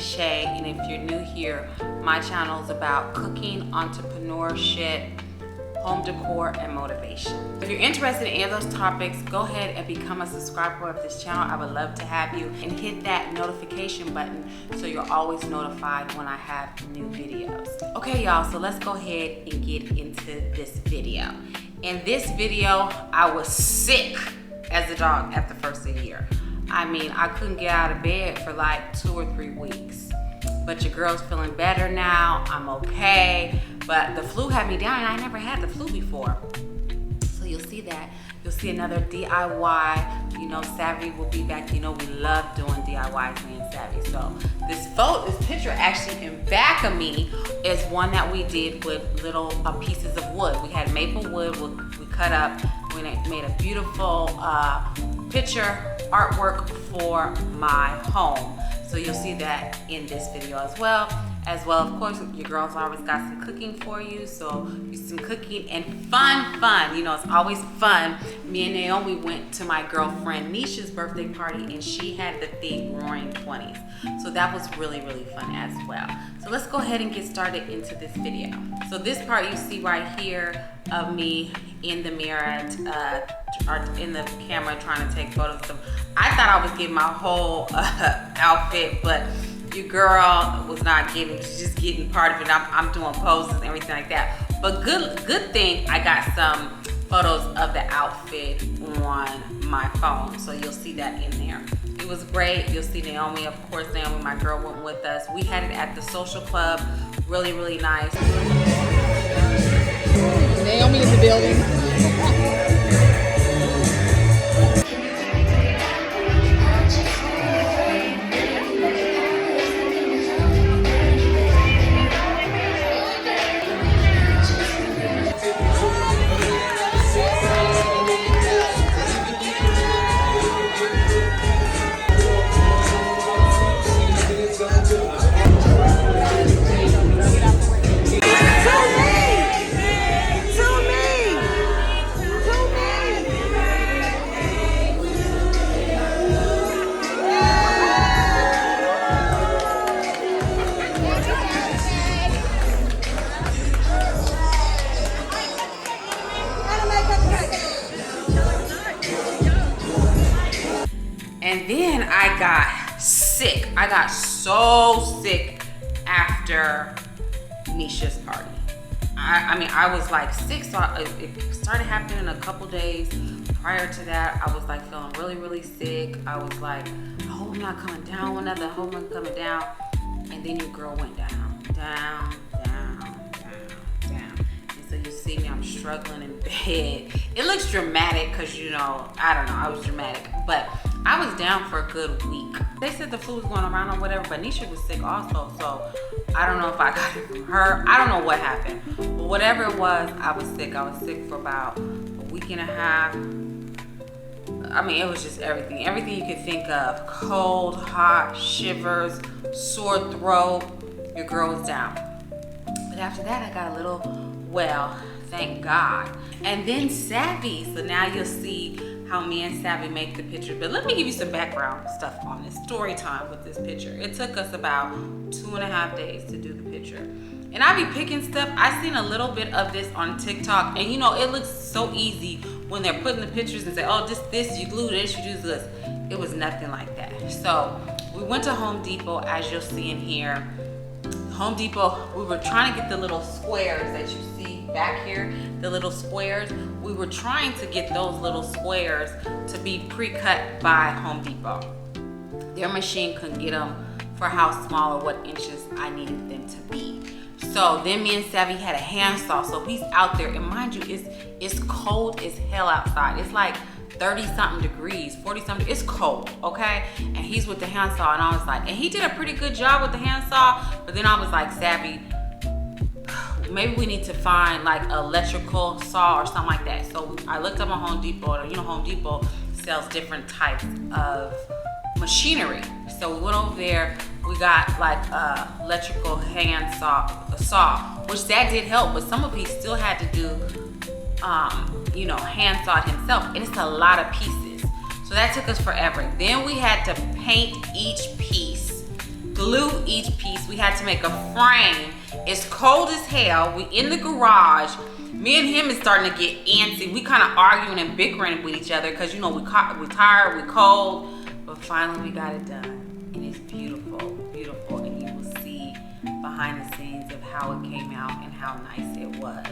Shay, and if you're new here, my channel is about cooking, entrepreneurship, home decor, and motivation. If you're interested in any of those topics, go ahead and become a subscriber of this channel. I would love to have you, and hit that notification button so you're always notified when I have new videos. Okay, y'all, so let's go ahead and get into this video. In this video, I was sick as a dog at the first of the year. I mean, I couldn't get out of bed for like 2 or 3 weeks. But your girl's feeling better now. I'm okay. But the flu had me down, and I never had the flu before. So you'll see that. You'll see another DIY. You know, Savvy will be back. You know, we love doing DIYs, me and Savvy. So this picture actually in back of me is one that we did with little pieces of wood. We had maple wood, we cut up. We made a beautiful picture artwork for my home. So you'll see that in this video as well. Of course, your girl's always got some cooking for you. So some cooking and fun. You know, it's always fun. Me and Naomi went to my girlfriend Nisha's birthday party, and she had the theme Roaring 20's. So that was really fun as well. So let's go ahead and get started into this video. So this part you see right here of me in the mirror, or in the camera trying to take photos of them. I thought I was getting my whole outfit, but your girl was not getting, she's just getting part of it. I'm doing poses and everything like that. But good thing I got some photos of the outfit on my phone, so you'll see that in there. It was great. You'll see Naomi, of course. Naomi, my girl, went with us. We had it at the social club. Really nice. Naomi in the building. And then I got sick. I got so sick after Nisha's party. I mean, I was like sick, so it started happening in a couple days. Prior to that, I was like feeling really sick. I was like, I hope I'm not coming down one other, I hope I'm coming down. And then your girl went down. And so you see me, I'm struggling in bed. It looks dramatic because, you know, I don't know, I was dramatic. But I was down for a good week. They said the flu was going around or whatever, but Nisha was sick also. So I don't know if I got it from her. I don't know what happened. But whatever it was, I was sick. I was sick for about a week and a half. I mean, it was just everything. Everything you could think of. Cold, hot, shivers, sore throat. Your girl was down. But after that, I got a little well, thank God. And then Savvy. So now you'll see how me and Savvy make the picture. But let me give you some background stuff on this story time with this picture. It took us about 2.5 days to do the picture. And I be picking stuff. I seen a little bit of this on TikTok, and you know, it looks so easy when they're putting the pictures and say, oh, this, you glue this, you do this. It was nothing like that. So we went to Home Depot, as you'll see in here. Home Depot, we were trying to get the little squares that you see back here, the little squares. We were trying to get those little squares to be pre-cut by Home Depot. Their machine couldn't get them for how small or what inches I needed them to be. So then me and Savvy had a handsaw, so he's out there, and mind you, it's cold as hell outside. It's like 30-something degrees, 40-something, it's cold, okay? And he's with the handsaw, and I was like, and he did a pretty good job with the handsaw, but then I was like, Savvy, maybe we need to find like an electrical saw or something like that. So I looked up on Home Depot. You know, Home Depot sells different types of machinery. So we went over there, we got like a electrical saw, which that did help, but some of he still had to do you know, hand-sawed himself, and it's a lot of pieces. So that took us forever. Then we had to paint each piece glue each piece. We had to make a frame. It's cold as hell. We in the garage. Me and him is starting to get antsy. We kind of arguing and bickering with each other because, you know, we tired, we cold. But finally we got it done. And it's beautiful, beautiful. And you will see behind the scenes of how it came out and how nice it was.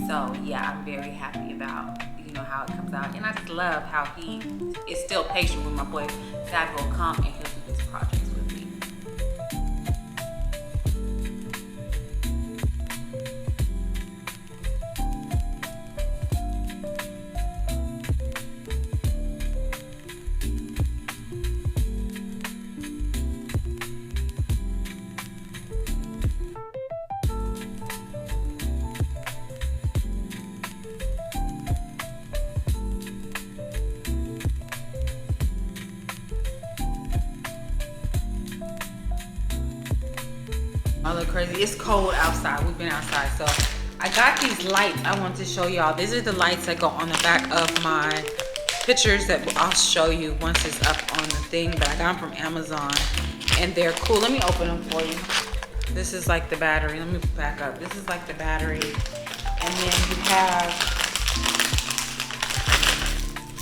So yeah, I'm very happy about, you know, how it comes out. And I just love how he is still patient with my boy. That will come and he'll do these projects with me. I look crazy. It's cold outside. We've been outside. So I got these lights I want to show y'all. These are the lights that go on the back of my pictures that I'll show you once it's up on the thing. But I got them from Amazon and they're cool. Let me open them for you. This is like the battery. Let me back up. This is like the battery. And then you have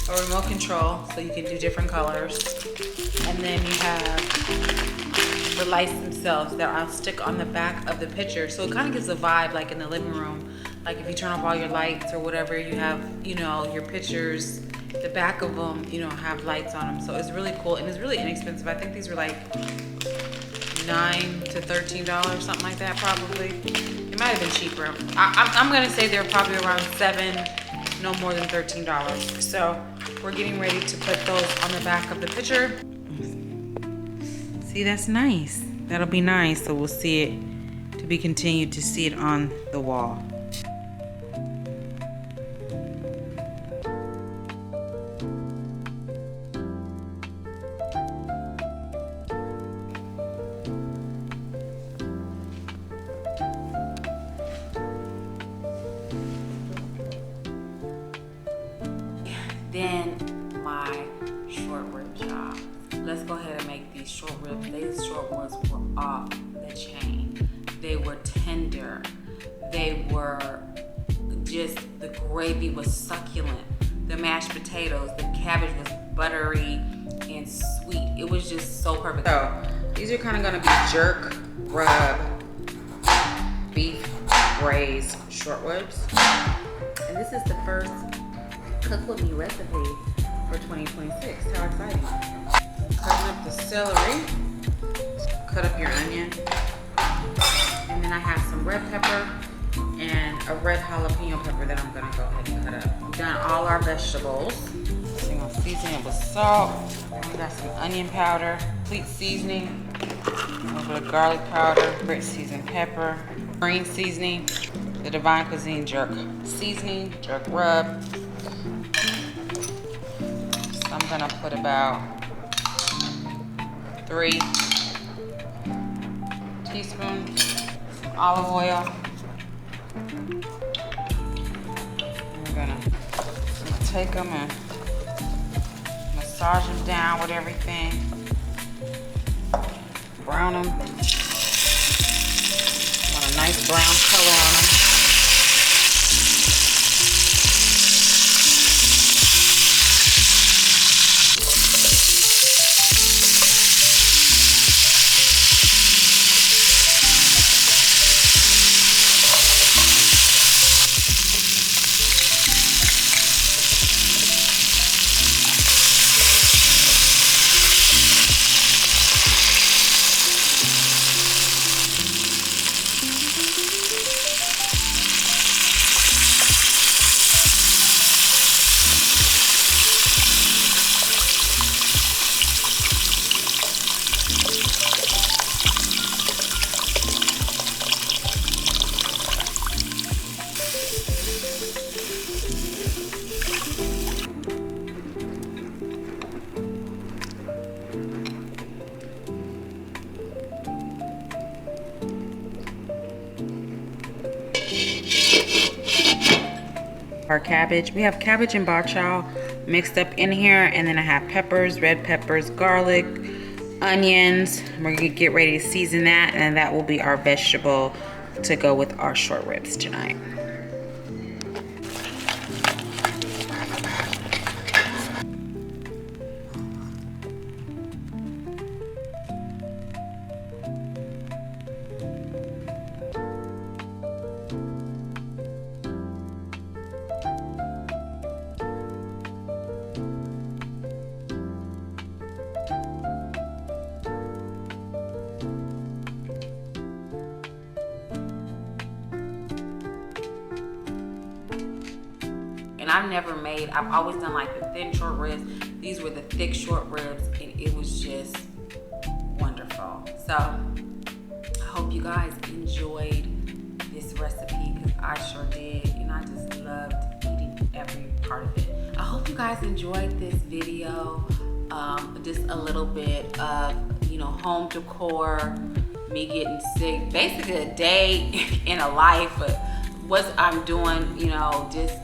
a remote control so you can do different colors. And then you have the lights themselves that I'll stick on the back of the picture. So it kind of gives a vibe like in the living room. Like if you turn off all your lights or whatever, you have, you know, your pictures, the back of them, you know, have lights on them. So it's really cool and it's really inexpensive. I think these were like $9 to $13, something like that probably. It might have been cheaper. I'm gonna say they're probably around $7, no more than $13. So we're getting ready to put those on the back of the picture. See, that's nice. That'll be nice. So we'll see it, to be continued to see it on the wall. Then my short rib job. Let's go ahead and make these short ribs. These short ones were off the chain. They were tender. They were just, the gravy was succulent. The mashed potatoes, the cabbage was buttery and sweet. It was just so perfect. So these are kind of gonna be jerk rub beef braised short ribs. And this is the first Cook With Me recipe for 2026. How exciting. Cutting up the celery, cut up your onion, and then I have some red pepper and a red jalapeno pepper that I'm gonna go ahead and cut up. We've done all our vegetables. I'm gonna season it with salt. We got some onion powder, complete seasoning, a little bit of garlic powder, great seasoned pepper, green seasoning, the Divine Cuisine jerk seasoning, jerk rub. So I'm gonna put about 3 teaspoons olive oil. We're gonna take them and massage them down with everything. Brown them. Want a nice brown color on them. Our cabbage. We have cabbage and bok chow mixed up in here, and then I have peppers, red peppers, garlic, onions. We're gonna get ready to season that, and that will be our vegetable to go with our short ribs tonight. And I've always done like the thin short ribs. These were the thick short ribs, and it was just wonderful. So I hope you guys enjoyed this recipe, because I sure did, and I just loved eating every part of it. I hope you guys enjoyed this video. Just a little bit of, you know, home decor, me getting sick, basically a day in a life of what I'm doing, you know, just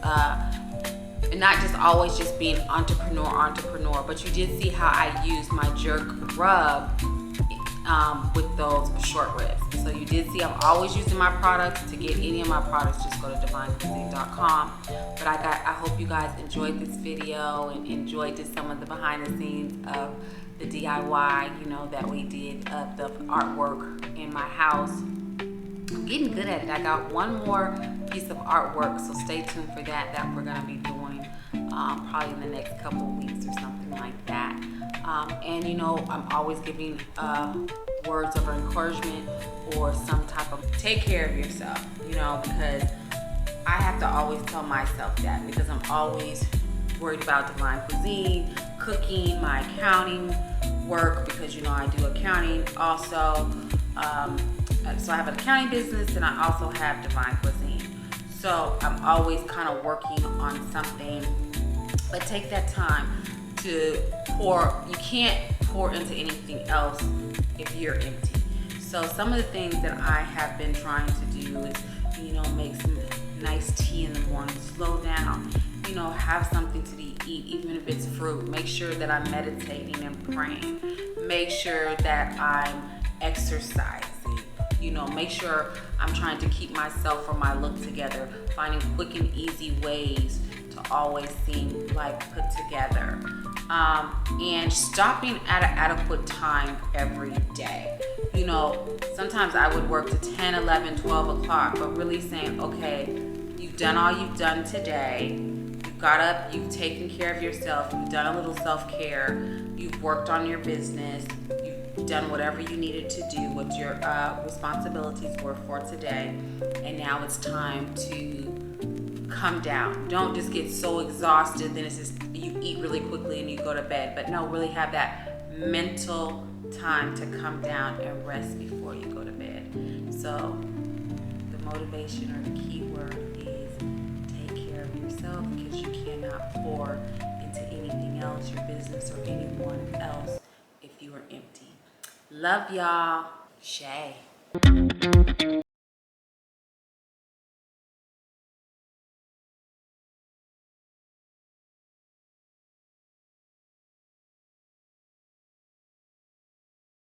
and not just always just being entrepreneur, but you did see how I used my jerk rub with those short ribs. So you did see I'm always using my products. To get any of my products, just go to divinecuisine.com. But I hope you guys enjoyed this video and enjoyed just some of the behind the scenes of the DIY, you know, that we did of the artwork in my house. I'm getting good at it. I got one more piece of artwork, so stay tuned for that we're gonna be doing probably in the next couple of weeks or something like that. And you know, I'm always giving words of encouragement or some type of take care of yourself, you know, because I have to always tell myself that, because I'm always worried about Divine Cuisine, cooking, my accounting work, because you know I do accounting also. So I have an accounting business, and I also have Divine Cuisine. So I'm always kind of working on something, but take that time to pour. You can't pour into anything else if you're empty. So some of the things that I have been trying to do is, you know, make some nice tea in the morning, slow down, you know, have something to eat, even if it's fruit. Make sure that I'm meditating and praying. Make sure that I'm exercising. You know, make sure I'm trying to keep myself or my look together, finding quick and easy ways to always seem like put together. And stopping at an adequate time every day. You know, sometimes I would work to 10, 11, 12 o'clock, but really saying, okay, you've done all you've done today. You've got up, you've taken care of yourself, you've done a little self-care, you've worked on your business, you've done whatever you needed to do, what your responsibilities were for today, and now it's time to come down. Don't just get so exhausted, then it's just you eat really quickly and you go to bed. But no, really have that mental time to come down and rest before you go to bed. So the motivation or the key word is take care of yourself, because you cannot pour into anything else, your business or anyone else, if you are empty. Love y'all. Shay.